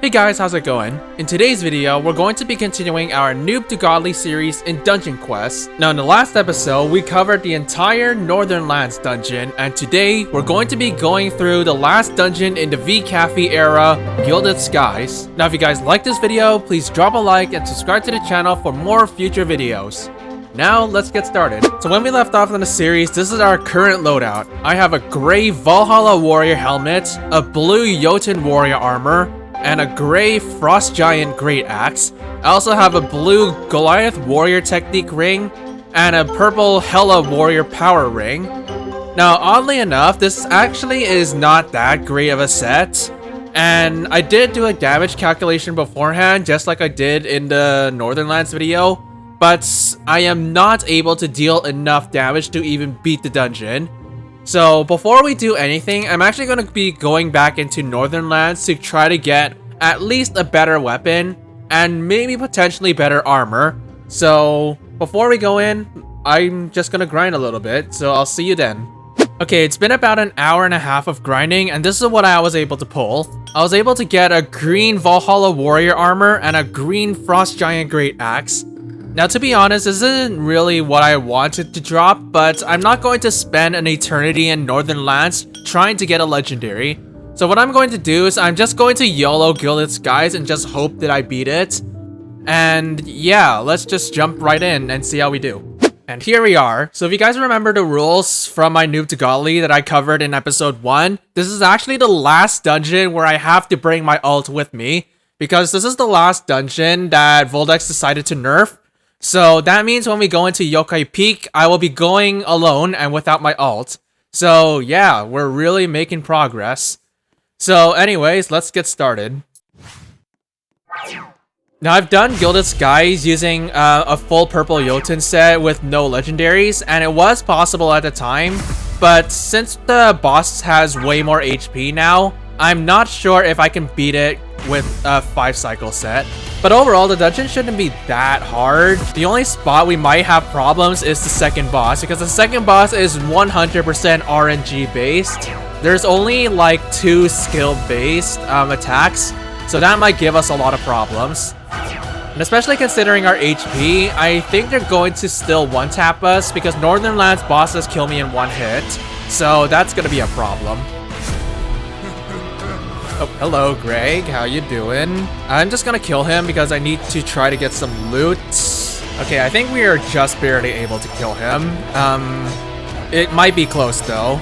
Hey guys, how's it going? In today's video, we're going to be continuing our Noob to Godly series in Dungeon Quest. Now in the last episode, we covered the entire Northern Lands dungeon, and today, we're going to be going through the last dungeon in the vCaffy era, Gilded Skies. Now if you guys like this video, please drop a like and subscribe to the channel for more future videos. Now, let's get started. So when we left off in the series, this is our current loadout. I have a gray Valhalla Warrior helmet, a blue Jotun Warrior armor, and a gray Frost Giant Great Axe. I also have a blue Goliath Warrior Technique ring, and a purple Hela Warrior Power ring. Now, oddly enough, this actually is not that great of a set. And I did do a damage calculation beforehand, just like I did in the Northern Lands video. But I am not able to deal enough damage to even beat the dungeon. So before we do anything, I'm actually going to be going back into Northern Lands to try to get at least a better weapon and maybe potentially better armor. So before we go in, I'm just going to grind a little bit. So I'll see you then. Okay, it's been about an hour and a half of grinding, and this is what I was able to pull. I was able to get a green Valhalla Warrior armor and a green Frost Giant Great Axe. Now, to be honest, this isn't really what I wanted to drop, but I'm not going to spend an eternity in Northern Lands trying to get a legendary. So what I'm going to do is I'm just going to YOLO Gilded Skies and just hope that I beat it. And yeah, let's just jump right in and see how we do. And here we are. So if you guys remember the rules from my Noob to Godly that I covered in episode 1, this is actually the last dungeon where I have to bring my ult with me, because this is the last dungeon that Voldex decided to nerf. So that means when we go into Yokai Peak, I will be going alone and without my ult. So yeah, we're really making progress. So anyways, let's get started. Now I've done Gilded Skies using a full purple Jotun set with no legendaries, and it was possible at the time. But since the boss has way more HP now, I'm not sure if I can beat it with a 5-cycle set. But overall, the dungeon shouldn't be that hard. The only spot we might have problems is the second boss, because the second boss is 100% RNG based. There's only like 2 skill based attacks, so that might give us a lot of problems. And especially considering our HP, I think they're going to still one-tap us, because Northern Lands bosses kill me in 1 hit. So that's gonna be a problem. Oh, hello, Gregg. How you doing? I'm just gonna kill him because I need to try to get some loot. Okay, I think we are just barely able to kill him. It might be close though.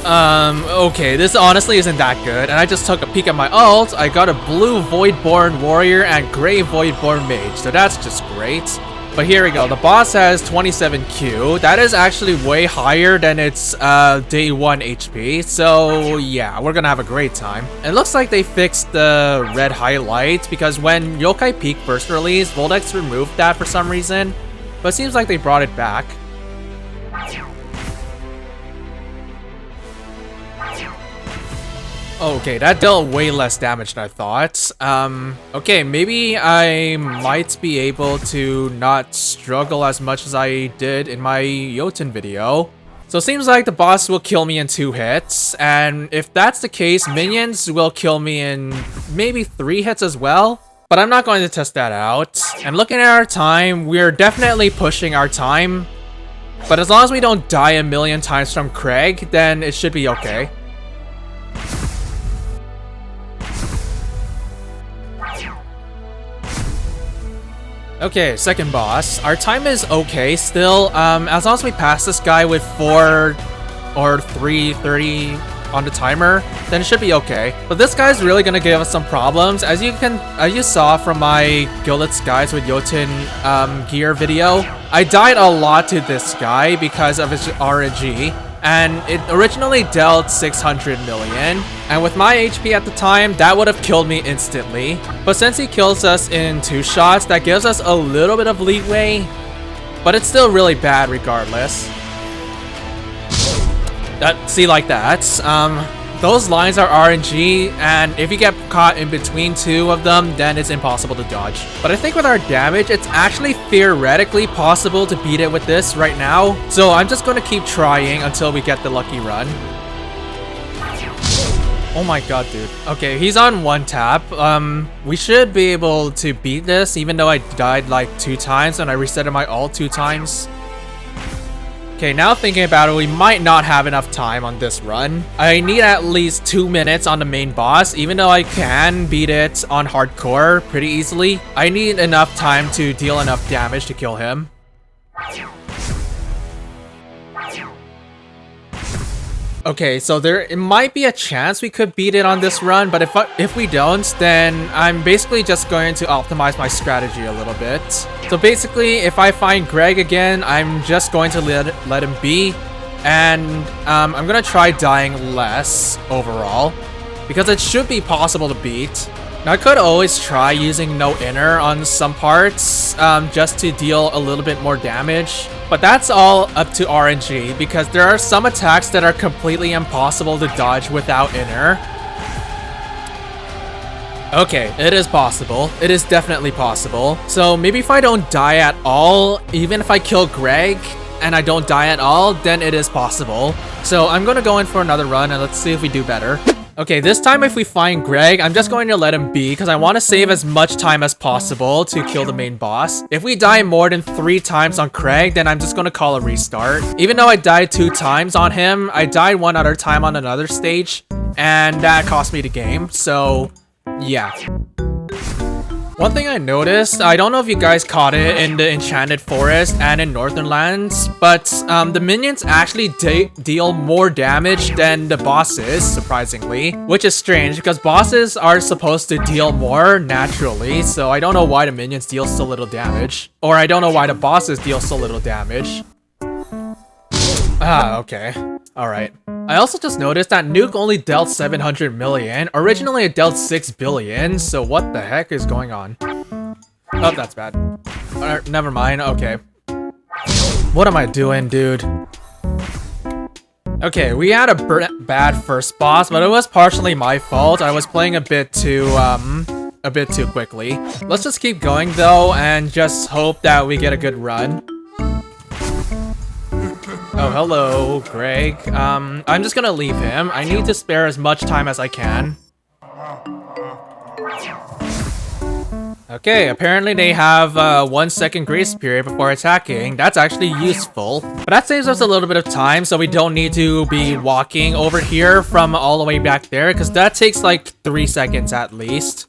Okay, this honestly isn't that good. And I just took a peek at my ult. I got a blue Voidborn Warrior and gray Voidborn Mage, so that's just great. But here we go, the boss has 27 Q. That is actually way higher than its day 1 HP. So yeah, we're gonna have a great time. It looks like they fixed the red highlight, because when Yokai Peak first released, Voldex removed that for some reason. But it seems like they brought it back. Okay, that dealt way less damage than I thought. Okay, maybe I might be able to not struggle as much as I did in my Jotun video. So it seems like the boss will kill me in 2 hits, and if that's the case, minions will kill me in maybe 3 hits as well. But I'm not going to test that out. And looking at our time, we're definitely pushing our time. But as long as we don't die a million times from Gregg, then it should be okay. Okay, second boss. Our time is okay still. As long as we pass this guy with 4 or 3:30 on the timer, then it should be okay. But this guy's really gonna give us some problems. As you saw from my Gilded Skies with Jotun gear video, I died a lot to this guy because of his RNG. And it originally dealt 600 million, and with my HP at the time, that would have killed me instantly. But since he kills us in 2 shots, that gives us a little bit of leeway, but it's still really bad regardless. See, like that. Those lines are RNG, and if you get caught in between 2 of them, then it's impossible to dodge. But I think with our damage, it's actually theoretically possible to beat it with this right now. So I'm just going to keep trying until we get the lucky run. Oh my god, dude. Okay, he's on 1 tap. We should be able to beat this, even though I died like 2 times and I resetted my ult 2 times. Okay, now thinking about it, we might not have enough time on this run. I need at least 2 minutes on the main boss, even though I can beat it on hardcore pretty easily. I need enough time to deal enough damage to kill him. Okay, so it might be a chance we could beat it on this run, but if we don't, then I'm basically just going to optimize my strategy a little bit. So basically, if I find Gregg again, I'm just going to let him be, and I'm gonna try dying less overall, because it should be possible to beat. Now, I could always try using no inner on some parts, just to deal a little bit more damage. But that's all up to RNG, because there are some attacks that are completely impossible to dodge without inner. Okay, it is possible. It is definitely possible. So maybe if I don't die at all, even if I kill Gregg and I don't die at all, then it is possible. So I'm gonna go in for another run and let's see if we do better. Okay, this time if we find Gregg, I'm just going to let him be because I want to save as much time as possible to kill the main boss. If we die more than 3 times on Gregg, then I'm just going to call a restart. Even though I died 2 times on him, I died 1 other time on another stage, and that cost me the game, so yeah. One thing I noticed, I don't know if you guys caught it in the Enchanted Forest and in Northern Lands, but the minions actually deal more damage than the bosses, surprisingly. Which is strange, because bosses are supposed to deal more naturally, so I don't know why the minions deal so little damage. Or I don't know why the bosses deal so little damage. Ah, okay. Alright. I also just noticed that Nuke only dealt 700 million. Originally it dealt 6 billion, so what the heck is going on? Oh, that's bad. Never mind, okay. What am I doing, dude? Okay, we had a bad first boss, but it was partially my fault. I was playing a bit too quickly. Let's just keep going though, and just hope that we get a good run. Oh, hello, Gregg. I'm just gonna leave him. I need to spare as much time as I can. Okay, apparently they have a 1 second grace period before attacking. That's actually useful. But that saves us a little bit of time, so we don't need to be walking over here from all the way back there, because that takes like 3 seconds at least.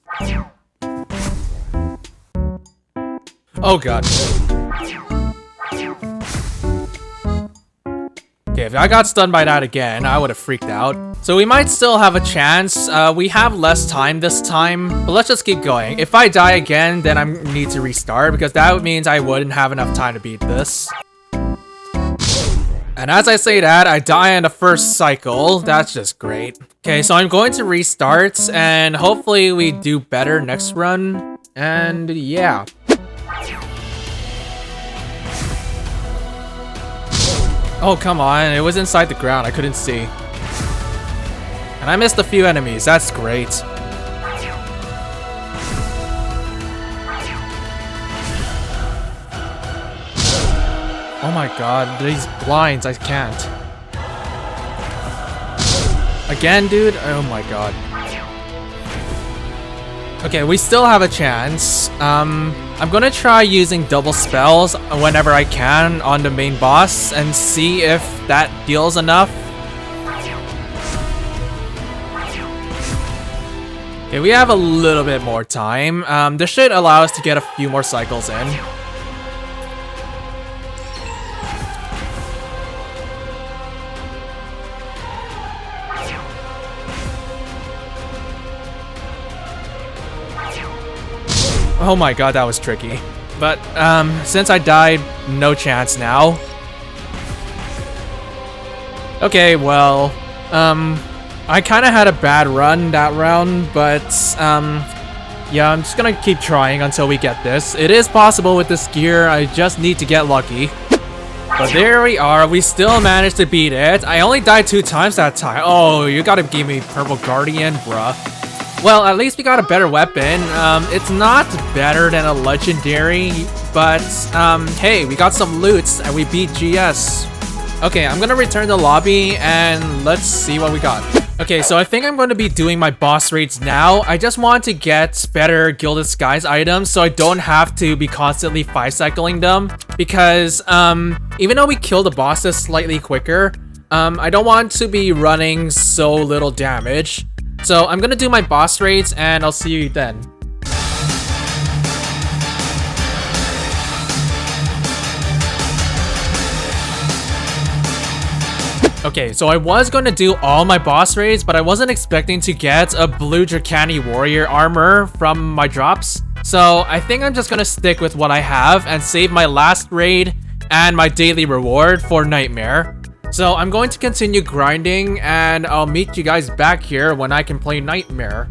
Oh god. Okay, if I got stunned by that again, I would have freaked out. So we might still have a chance. We have less time this time, but let's just keep going. If I die again, then I need to restart because that means I wouldn't have enough time to beat this. And as I say that, I die in the first cycle. That's just great. Okay, so I'm going to restart and hopefully we do better next run. And yeah. Oh, come on. It was inside the ground. I couldn't see. And I missed a few enemies. That's great. Oh my god. These blinds. I can't. Again, dude? Oh my god. Okay, we still have a chance. I'm gonna try using double spells whenever I can on the main boss and see if that deals enough. Okay, we have a little bit more time. This should allow us to get a few more cycles in. Oh my god, that was tricky. But, since I died, no chance now. Okay, well, I kind of had a bad run that round, but, yeah, I'm just gonna keep trying until we get this. It is possible with this gear, I just need to get lucky. But there we are, we still managed to beat it. I only died 2 times that time. Oh, you gotta give me Purple Guardian, bruh. Well, at least we got a better weapon. It's not better than a legendary, but hey, we got some loots and we beat GS. Okay, I'm gonna return to the lobby and let's see what we got. Okay, so I think I'm going to be doing my boss raids now. I just want to get better Gilded Skies items so I don't have to be constantly 5-cycling them. Because, even though we kill the bosses slightly quicker, I don't want to be running so little damage. So I'm gonna do my boss raids and I'll see you then. Okay, so I was going to do all my boss raids, but I wasn't expecting to get a blue Dracani warrior armor from my drops. So I think I'm just going to stick with what I have and save my last raid and my daily reward for Nightmare. So I'm going to continue grinding and I'll meet you guys back here when I can play Nightmare.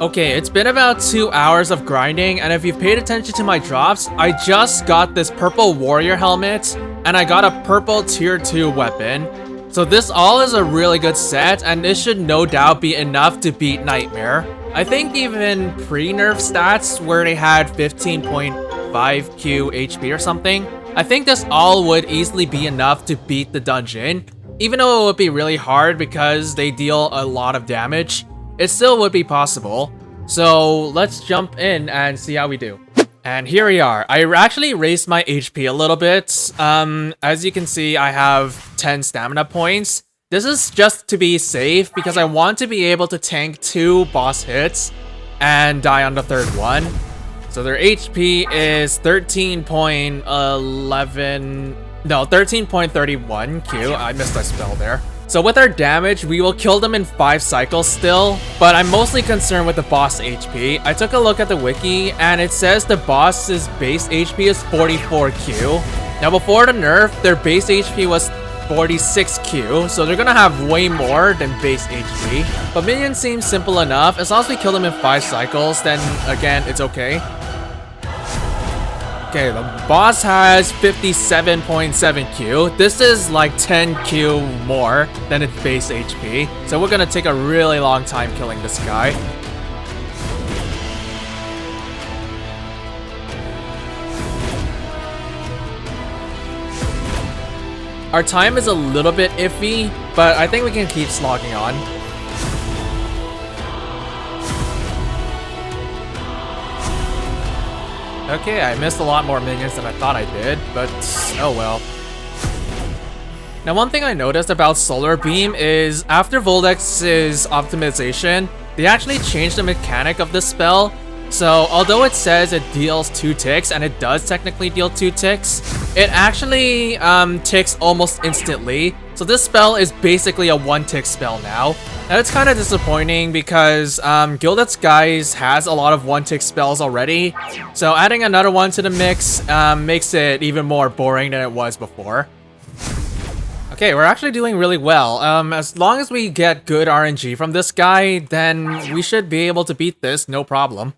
Okay, it's been about 2 hours of grinding, and if you've paid attention to my drops, I just got this purple warrior helmet, and I got a purple tier 2 weapon. So this all is a really good set, and this should no doubt be enough to beat Nightmare. I think even pre-nerf stats, where they had 15.5 Q HP or something, I think this all would easily be enough to beat the dungeon. Even though it would be really hard because they deal a lot of damage, it still would be possible. So let's jump in and see how we do. And here we are. I actually raised my HP a little bit. As you can see, I have 10 stamina points. This is just to be safe because I want to be able to tank 2 boss hits and die on the 3rd one. So their HP is 13.31 Q. I missed a spell there. So with our damage, we will kill them in 5 cycles still, but I'm mostly concerned with the boss HP. I took a look at the wiki, and it says the boss's base HP is 44Q. Now before the nerf, their base HP was 46Q, so they're gonna have way more than base HP. But minions seem simple enough. As long as we kill them in 5 cycles, then again, it's okay. Okay, the boss has 57.7 Q. This is like 10 Q more than its base HP. So we're gonna take a really long time killing this guy. Our time is a little bit iffy, but I think we can keep slogging on. Okay, I missed a lot more minions than I thought I did, but oh well. Now one thing I noticed about Solar Beam is after Voldex's optimization, they actually changed the mechanic of this spell. So although it says it deals 2 ticks, and it does technically deal 2 ticks, it actually ticks almost instantly. So this spell is basically a 1-tick spell now. Now it's kind of disappointing because Gilded Skies has a lot of 1-tick spells already. So adding another one to the mix makes it even more boring than it was before. Okay, we're actually doing really well. As long as we get good RNG from this guy, then we should be able to beat this, no problem.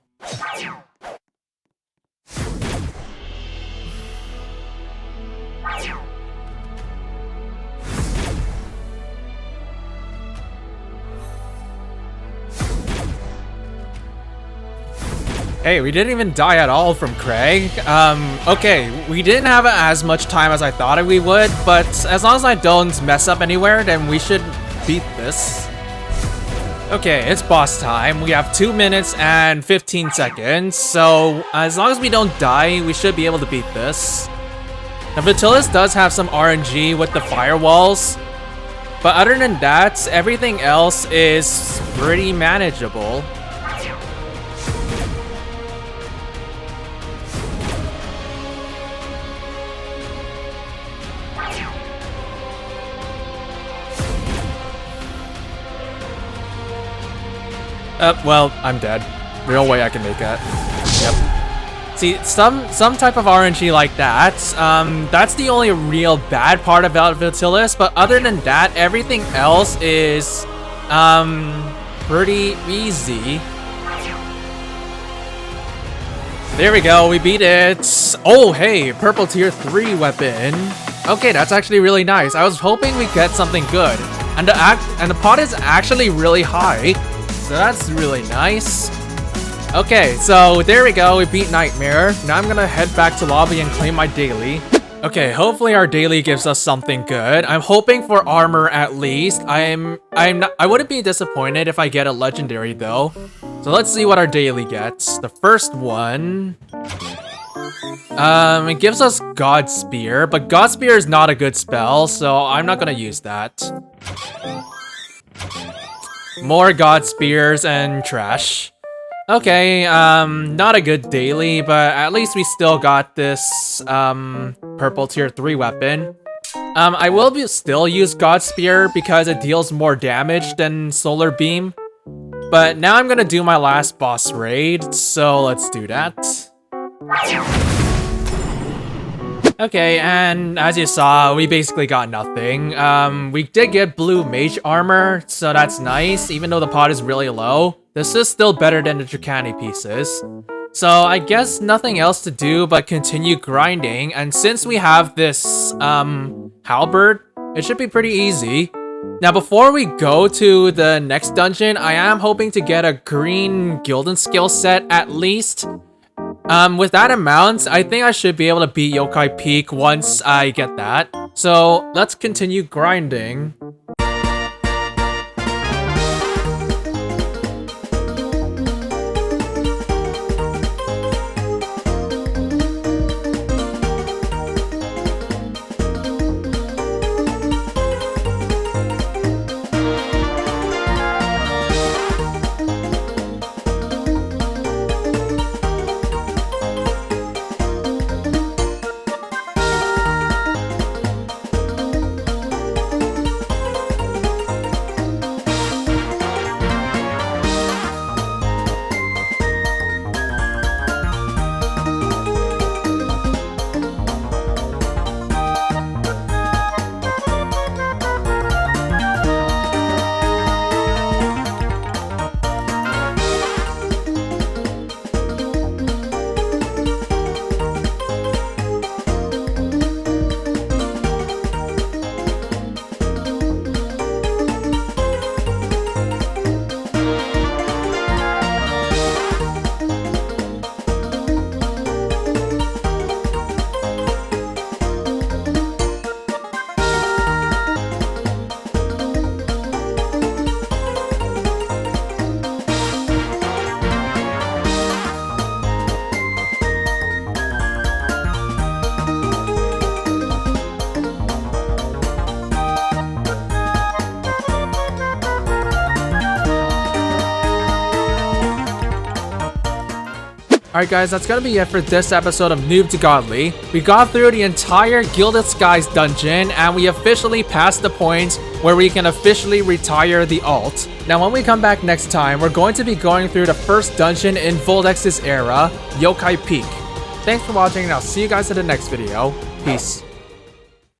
Hey, we didn't even die at all from Gregg. Okay, we didn't have as much time as I thought we would, but as long as I don't mess up anywhere, then we should beat this. Okay, it's boss time. We have 2 minutes and 15 seconds, so as long as we don't die, we should be able to beat this. Now, Vitilis does have some RNG with the firewalls, but other than that, everything else is pretty manageable. Well, I'm dead. There's no way I can make that. Yep. See, some type of RNG like that, that's the only real bad part about Vitilis, but other than that, everything else is, pretty easy. There we go, we beat it. Oh, hey, purple tier 3 weapon. Okay, that's actually really nice. I was hoping we'd get something good. And the pot is actually really high. So that's really nice. Okay, so there we go. We beat Nightmare. Now I'm gonna head back to lobby and claim my daily. Okay, hopefully our daily gives us something good. I'm hoping for armor at least. I wouldn't be disappointed if I get a legendary though. So let's see what our daily gets. The first one, it gives us God Spear, but God Spear is not a good spell, so I'm not gonna use that. More God Spears and trash. Okay, not a good daily, but at least we still got this, purple tier 3 weapon. I will still use God Spear because it deals more damage than Solar Beam. But now I'm gonna do my last boss raid, so let's do that. Okay, and as you saw, we basically got nothing. We did get blue mage armor, so that's nice, even though the pot is really low. This is still better than the Tricani pieces. So I guess nothing else to do but continue grinding, and since we have this, halberd, it should be pretty easy. Now before we go to the next dungeon, I am hoping to get a green Gilded skill set at least. With that amount, I think I should be able to beat Yokai Peak once I get that. So let's continue grinding. Alright guys, that's gonna be it for this episode of Noob to Godly. We got through the entire Gilded Skies dungeon, and we officially passed the point where we can officially retire the alt. Now when we come back next time, we're going to be going through the first dungeon in Voldex's era, Yokai Peak. Thanks for watching, and I'll see you guys in the next video. Peace.